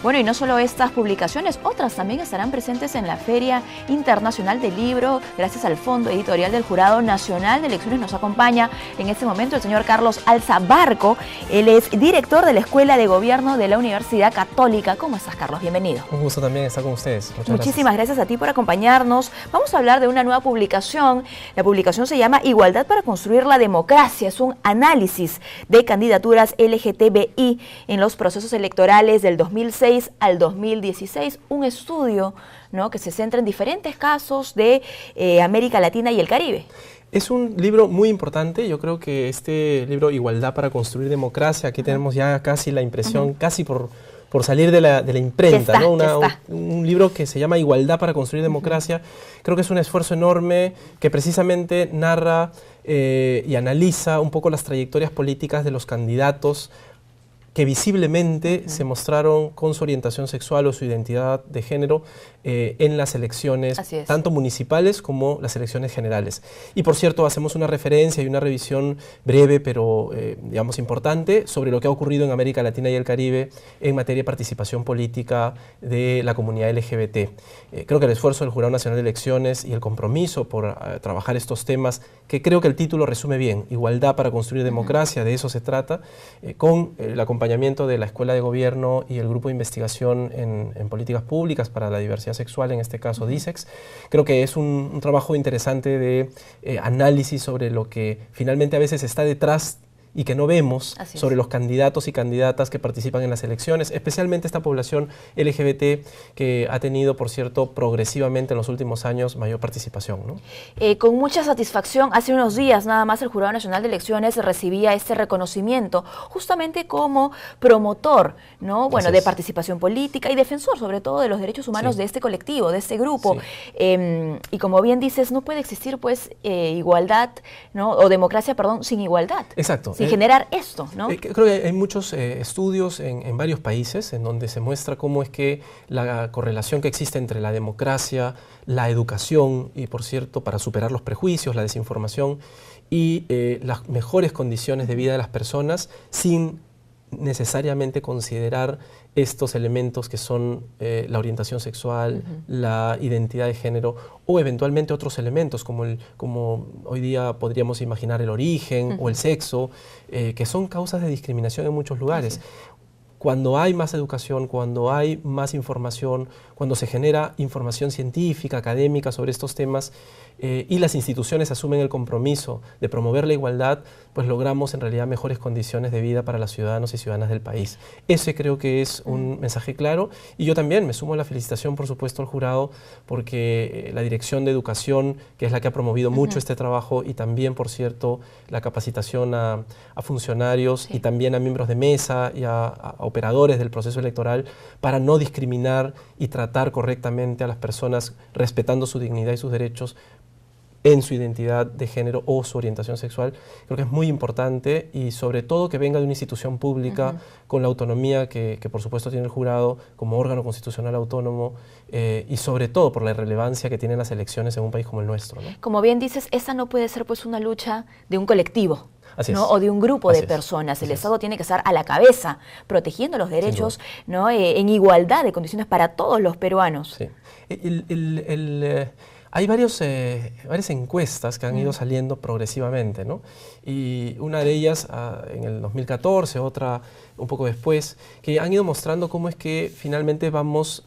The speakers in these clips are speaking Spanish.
Bueno, y no solo estas publicaciones, otras también estarán presentes en la Feria Internacional del Libro, gracias al Fondo Editorial del Jurado Nacional de Elecciones. Nos acompaña en este momento el señor Carlos Alza Barco. Él es director de la Escuela de Gobierno de la Universidad Católica. ¿Cómo estás, Carlos? Bienvenido. Un gusto también estar con ustedes. Muchísimas gracias a ti por acompañarnos. Vamos a hablar de una nueva publicación. La publicación se llama Igualdad para construir la democracia. Es un análisis de candidaturas LGTBI en los procesos electorales del 2006 al 2016. Un estudio, ¿no?, que se centra en diferentes casos de América Latina y el Caribe. Es un libro muy importante. Yo creo que este libro, Igualdad para construir democracia, aquí tenemos ya casi la impresión, casi por salir de la imprenta, ¿no? Un libro que se llama Igualdad para construir democracia. Creo que es un esfuerzo enorme que precisamente narra y analiza un poco las trayectorias políticas de los candidatos que visiblemente se mostraron con su orientación sexual o su identidad de género en las elecciones, tanto municipales como las elecciones generales. Y por cierto, hacemos una referencia y una revisión breve, pero digamos importante, sobre lo que ha ocurrido en América Latina y el Caribe en materia de participación política de la comunidad LGBT. Creo que el esfuerzo del Jurado Nacional de Elecciones y el compromiso por trabajar estos temas, que creo que el título resume bien, Igualdad para construir democracia, de eso se trata, con el acompañamiento de la Escuela de Gobierno y el Grupo de Investigación en Políticas Públicas para la Diversidad Sexual, en este caso DISEX. Creo que es un trabajo interesante de análisis sobre lo que finalmente a veces está detrás y que no vemos sobre los candidatos y candidatas que participan en las elecciones, especialmente esta población LGBT que ha tenido, por cierto, progresivamente en los últimos años mayor participación, ¿no? Con mucha satisfacción, hace unos días nada más el Jurado Nacional de Elecciones recibía este reconocimiento justamente como promotor, ¿no?, bueno, de participación política y defensor sobre todo de los derechos humanos de este colectivo, de este grupo. Y como bien dices, no puede existir pues igualdad, ¿no?, o democracia, perdón, sin igualdad. Exacto. Sin generar esto, ¿no? Creo que hay muchos estudios en varios países en donde se muestra cómo es que la correlación que existe entre la democracia, la educación y, por cierto, para superar los prejuicios, la desinformación y las mejores condiciones de vida de las personas sin necesariamente considerar estos elementos que son la orientación sexual, la identidad de género o eventualmente otros elementos como hoy día podríamos imaginar el origen o el sexo, que son causas de discriminación en muchos lugares. Cuando hay más educación, cuando hay más información, cuando se genera información científica, académica sobre estos temas y las instituciones asumen el compromiso de promover la igualdad, pues logramos en realidad mejores condiciones de vida para los ciudadanos y ciudadanas del país. Ese creo que es un mensaje claro y yo también me sumo a la felicitación, por supuesto, al jurado porque la Dirección de Educación, que es la que ha promovido mucho este trabajo y también, por cierto, la capacitación a funcionarios y también a miembros de mesa y a operadores del proceso electoral para no discriminar y tratar correctamente a las personas respetando su dignidad y sus derechos en su identidad de género o su orientación sexual. Creo que es muy importante y sobre todo que venga de una institución pública con la autonomía que por supuesto tiene el jurado como órgano constitucional autónomo y sobre todo por la relevancia que tienen las elecciones en un país como el nuestro, ¿no? Como bien dices, esa no puede ser pues una lucha de un colectivo, ¿no?, o de un grupo de personas. El Estado tiene que estar a la cabeza, protegiendo los derechos, ¿no?, en igualdad de condiciones para todos los peruanos. Sí. Hay varias encuestas que han ido saliendo progresivamente, ¿no? Y una de ellas en el 2014, otra un poco después, que han ido mostrando cómo es que finalmente vamos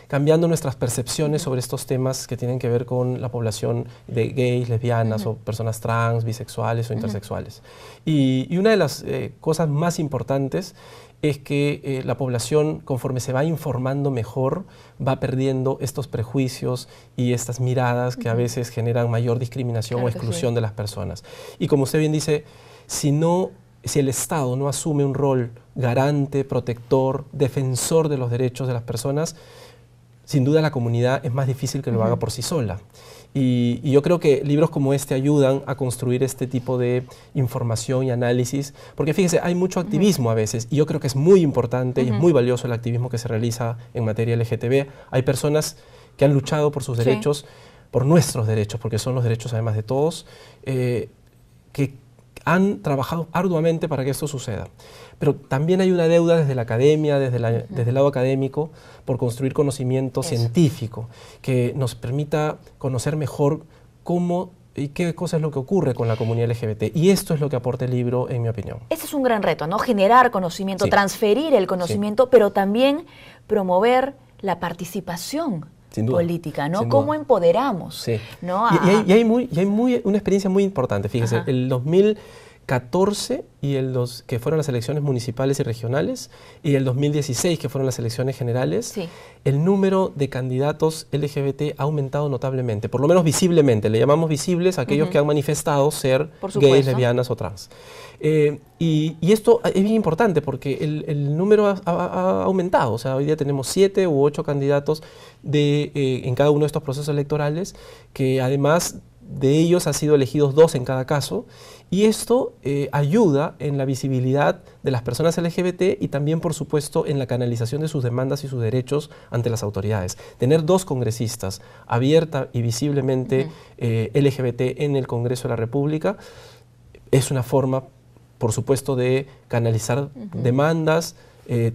cambiando nuestras percepciones sobre estos temas que tienen que ver con la población de gays, lesbianas o personas trans, bisexuales o intersexuales. Y una de las cosas más importantes es que la población, conforme se va informando mejor, va perdiendo estos prejuicios y estas miradas que a veces generan mayor discriminación o exclusión de las personas. Y como usted bien dice, si el Estado no asume un rol garante, protector, defensor de los derechos de las personas, sin duda la comunidad es más difícil que lo haga por sí sola. Y yo creo que libros como este ayudan a construir este tipo de información y análisis, porque fíjese, hay mucho activismo a veces, y yo creo que es muy importante y es muy valioso el activismo que se realiza en materia LGTB. Hay personas que han luchado por sus derechos, por nuestros derechos, porque son los derechos además de todos, que han trabajado arduamente para que esto suceda. Pero también hay una deuda desde la academia, desde el lado académico, por construir conocimiento científico que nos permita conocer mejor cómo y qué cosa es lo que ocurre con la comunidad LGBT. Y esto es lo que aporta el libro, en mi opinión. Ese es un gran reto, ¿no? Generar conocimiento, transferir el conocimiento, pero también promover la participación política, ¿no? ¿Cómo empoderamos? ¿No? Y hay una experiencia muy importante. Fíjese, el 2014 que fueron las elecciones municipales y regionales, y el 2016, que fueron las elecciones generales, el número de candidatos LGBT ha aumentado notablemente, por lo menos visiblemente. Le llamamos visibles a aquellos que han manifestado ser gays, lesbianas o trans. Y esto es bien importante porque el número ha aumentado. O sea, hoy día tenemos 7 u 8 candidatos en cada uno de estos procesos electorales, que además de ellos han sido elegidos 2 en cada caso, y esto ayuda en la visibilidad de las personas LGBT y también, por supuesto, en la canalización de sus demandas y sus derechos ante las autoridades. Tener 2 congresistas abierta y visiblemente LGBT en el Congreso de la República es una forma, por supuesto, de canalizar demandas,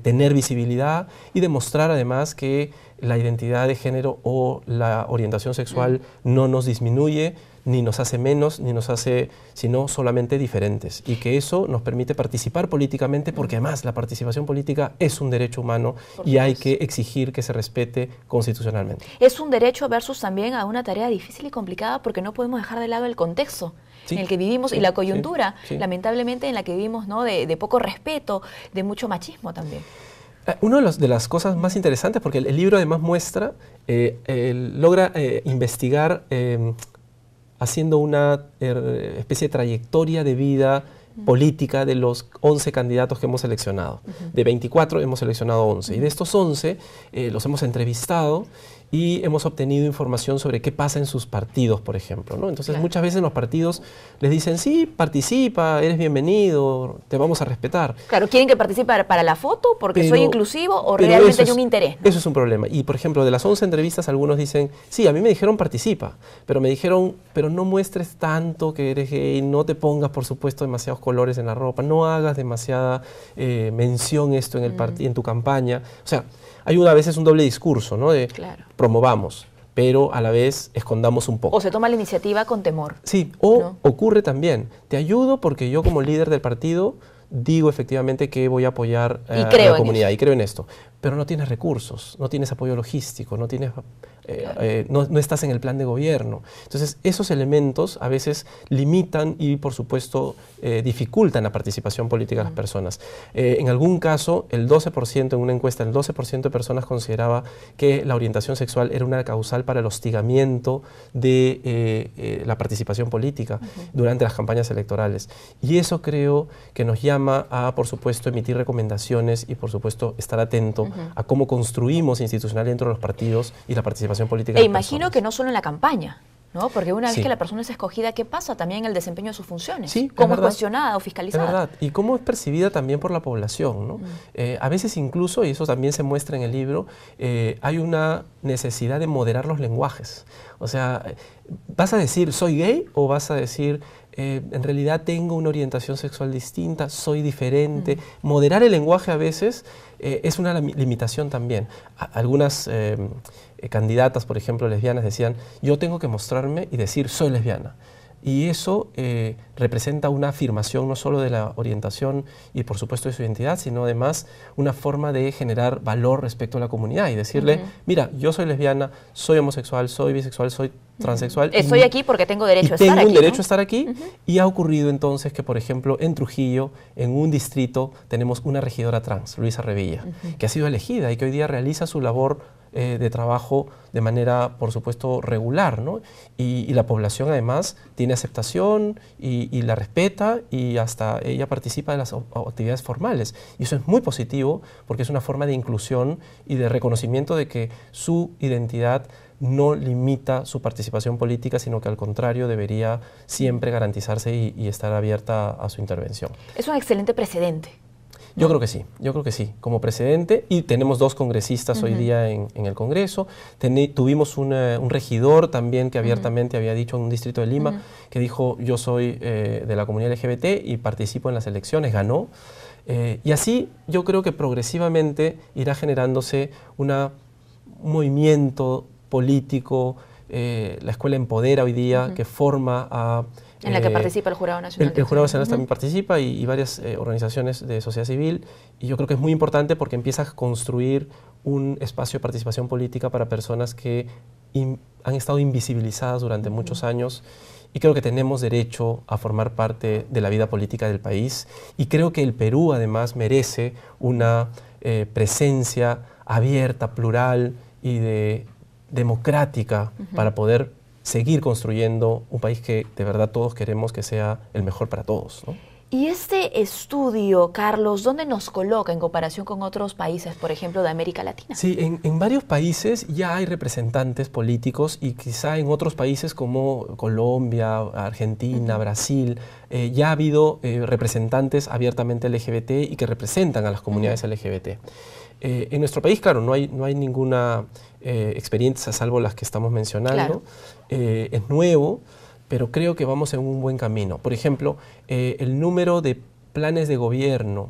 tener visibilidad y demostrar además que la identidad de género o la orientación sexual no nos disminuye, ni nos hace menos, ni nos hace, sino solamente diferentes. Y que eso nos permite participar políticamente, porque además la participación política es un derecho humano y hay que exigir que se respete constitucionalmente. Es un derecho versus también a una tarea difícil y complicada, porque no podemos dejar de lado el contexto en el que vivimos y la coyuntura, lamentablemente, en la que vivimos, ¿no? de poco respeto, de mucho machismo también. Una de las cosas más interesantes, porque el libro además muestra, logra investigar haciendo una especie de trayectoria de vida política de los 11 candidatos que hemos seleccionado. De 24 hemos seleccionado 11 y de estos 11 los hemos entrevistado y hemos obtenido información sobre qué pasa en sus partidos, por ejemplo, ¿no? Entonces muchas veces los partidos les dicen, sí, participa, eres bienvenido, te vamos a respetar. Claro, quieren que participe para la foto porque soy inclusivo o realmente hay un interés, ¿no? Eso es un problema. Y por ejemplo, de las 11 entrevistas algunos dicen, sí, a mí me dijeron participa, pero me dijeron, pero no muestres tanto que eres gay, no te pongas, por supuesto, demasiados colores en la ropa, no hagas demasiada mención esto en tu campaña. O sea, hay a veces un doble discurso, ¿no? De promovamos, pero a la vez escondamos un poco. O se toma la iniciativa con temor. Sí, o ocurre también, te ayudo porque yo como líder del partido digo efectivamente que voy a apoyar a la comunidad y creo en esto, pero no tienes recursos, no tienes apoyo logístico, no tienes... no estás en el plan de gobierno. Entonces, esos elementos a veces limitan y, por supuesto, dificultan la participación política de las personas. En algún caso, el 12%, en una encuesta, el 12% de personas consideraba que la orientación sexual era una causal para el hostigamiento de la participación política durante las campañas electorales. Y eso creo que nos llama a, por supuesto, emitir recomendaciones y, por supuesto, estar atento a cómo construimos institucional dentro de los partidos y la participación política. Imagino que no solo en la campaña, ¿no? Porque una vez que la persona es escogida, ¿qué pasa también en el desempeño de sus funciones? ¿Cómo es cuestionada o fiscalizada? Es verdad. Y cómo es percibida también por la población, ¿no? A veces incluso, y eso también se muestra en el libro, hay una necesidad de moderar los lenguajes. O sea, ¿vas a decir soy gay o vas a decir en realidad tengo una orientación sexual distinta, soy diferente? Moderar el lenguaje a veces es una limitación también. Algunas candidatas, por ejemplo, lesbianas, decían, yo tengo que mostrarme y decir soy lesbiana. Y eso representa una afirmación no solo de la orientación y por supuesto de su identidad, sino además una forma de generar valor respecto a la comunidad y decirle, mira, yo soy lesbiana, soy homosexual, soy bisexual, soy transexual. Estoy aquí porque tengo derecho a estar aquí. Tengo un derecho a estar aquí. Y ha ocurrido entonces que, por ejemplo, en Trujillo, en un distrito, tenemos una regidora trans, Luisa Revilla, que ha sido elegida y que hoy día realiza su labor de trabajo de manera, por supuesto, regular, ¿no? Y la población además tiene aceptación y la respeta y hasta ella participa de las actividades formales. Y eso es muy positivo porque es una forma de inclusión y de reconocimiento de que su identidad no limita su participación política, sino que al contrario debería siempre garantizarse y estar abierta a su intervención. Es un excelente precedente. Yo creo que sí, como precedente, y tenemos 2 congresistas hoy día en el Congreso. Tuvimos un regidor también que abiertamente había dicho en un distrito de Lima, que dijo: yo soy de la comunidad LGBT y participo en las elecciones, ganó. Y así yo creo que progresivamente irá generándose un movimiento político. La escuela Empodera hoy día, que forma a... En la que participa el Jurado Nacional. El Jurado Nacional también participa y varias organizaciones de sociedad civil, y yo creo que es muy importante porque empieza a construir un espacio de participación política para personas que han estado invisibilizadas durante muchos años, y creo que tenemos derecho a formar parte de la vida política del país, y creo que el Perú además merece una presencia abierta, plural y democrática para poder seguir construyendo un país que de verdad todos queremos que sea el mejor para todos, ¿no? Y este estudio, Carlos, ¿dónde nos coloca en comparación con otros países, por ejemplo, de América Latina? Sí, en varios países ya hay representantes políticos, y quizá en otros países como Colombia, Argentina, Brasil, ya ha habido representantes abiertamente LGBT y que representan a las comunidades LGBT. En nuestro país, claro, no hay ninguna experiencia salvo las que estamos mencionando. Claro. Es nuevo, pero creo que vamos en un buen camino. Por ejemplo, el número de planes de gobierno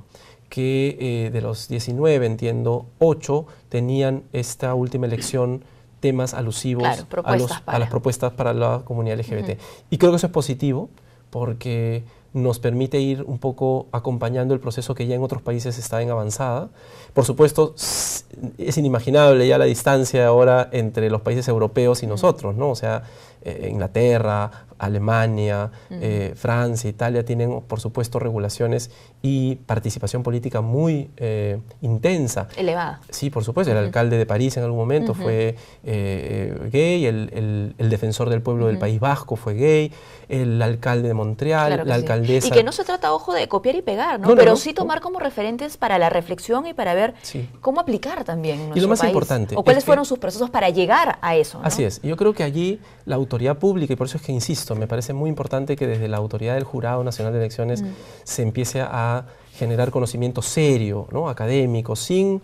que de los 19, entiendo, 8 tenían esta última elección temas alusivos, claro, a las propuestas para la comunidad LGBT. Y creo que eso es positivo porque nos permite ir un poco acompañando el proceso que ya en otros países está en avanzada. Por supuesto, es inimaginable ya la distancia ahora entre los países europeos y nosotros, ¿no? O sea, Inglaterra, Alemania, Francia, Italia tienen, por supuesto, regulaciones y participación política muy intensa. Elevada. Sí, por supuesto. El alcalde de París en algún momento fue gay, el defensor del pueblo del País Vasco fue gay, el alcalde de Montreal, claro, la alcaldesa... Y que no se trata, ojo, de copiar y pegar, ¿no? Pero sí tomar como referentes para la reflexión y para ver cómo aplicar también en nuestro país. Y lo más importante... O cuáles fueron sus procesos para llegar a eso, ¿no? Así es. Yo creo que allí la autoridad pública, y por eso es que insisto, me parece muy importante que desde la autoridad del Jurado Nacional de Elecciones se empiece a generar conocimiento serio, ¿no? Académico, sin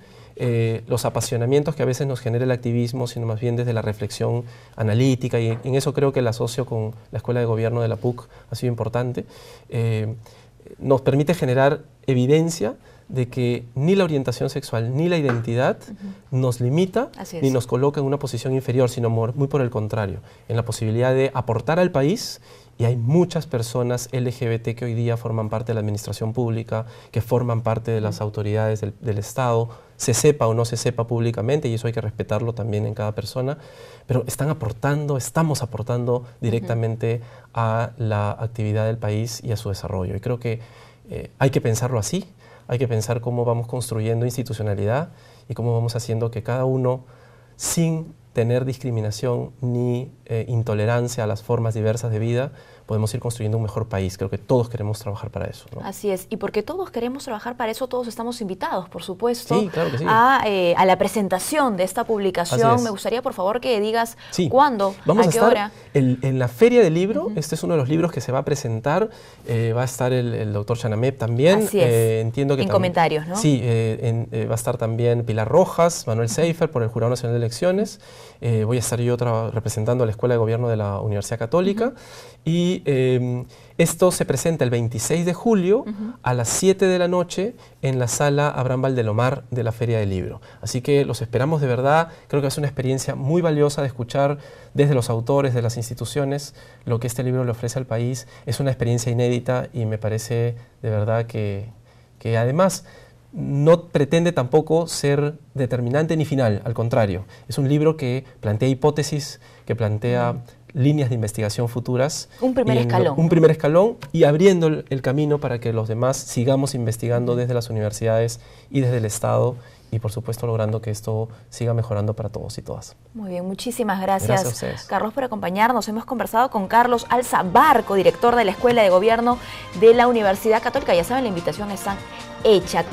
los apasionamientos que a veces nos genera el activismo, sino más bien desde la reflexión analítica, y en eso creo que el asocio con la Escuela de Gobierno de la PUC ha sido importante. Nos permite generar evidencia de que ni la orientación sexual ni la identidad nos limita ni nos coloca en una posición inferior, sino muy por el contrario, en la posibilidad de aportar al país. Y hay muchas personas LGBT que hoy día forman parte de la administración pública, que forman parte de las autoridades del Estado, se sepa o no se sepa públicamente, y eso hay que respetarlo también en cada persona, pero estamos aportando directamente a la actividad del país y a su desarrollo. Y creo que hay que pensarlo así, hay que pensar cómo vamos construyendo institucionalidad y cómo vamos haciendo que cada uno, sin tener discriminación ni intolerancia a las formas diversas de vida, podemos ir construyendo un mejor país. Creo que todos queremos trabajar para eso, ¿no? Así es, y porque todos queremos trabajar para eso, todos estamos invitados, por supuesto, claro que sí, a la presentación de esta publicación. Me gustaría, por favor, que digas cuándo, a qué hora. En la Feria del Libro. Este es uno de los libros que se va a presentar. Va a estar el doctor Chanamep también. Así es, entiendo que comentarios, ¿no? Sí, va a estar también Pilar Rojas, Manuel Seifer por el Jurado Nacional de Elecciones. Voy a estar yo representando a la Escuela de Gobierno de la Universidad Católica. Y esto se presenta el 26 de julio a las 7 de la noche en la sala Abraham Valdelomar de la Feria del Libro. Así que los esperamos de verdad. Creo que es una experiencia muy valiosa de escuchar desde los autores, de las instituciones, lo que este libro le ofrece al país. Es una experiencia inédita y me parece de verdad que además no pretende tampoco ser determinante ni final, al contrario. Es un libro que plantea hipótesis, que plantea líneas de investigación futuras. Un primer escalón. Un primer escalón, y abriendo el camino para que los demás sigamos investigando desde las universidades y desde el Estado, y por supuesto logrando que esto siga mejorando para todos y todas. Muy bien, muchísimas gracias. Gracias a ustedes, Carlos, por acompañarnos. Hemos conversado con Carlos Alza Barco, director de la Escuela de Gobierno de la Universidad Católica. Ya saben, la invitación está hecha.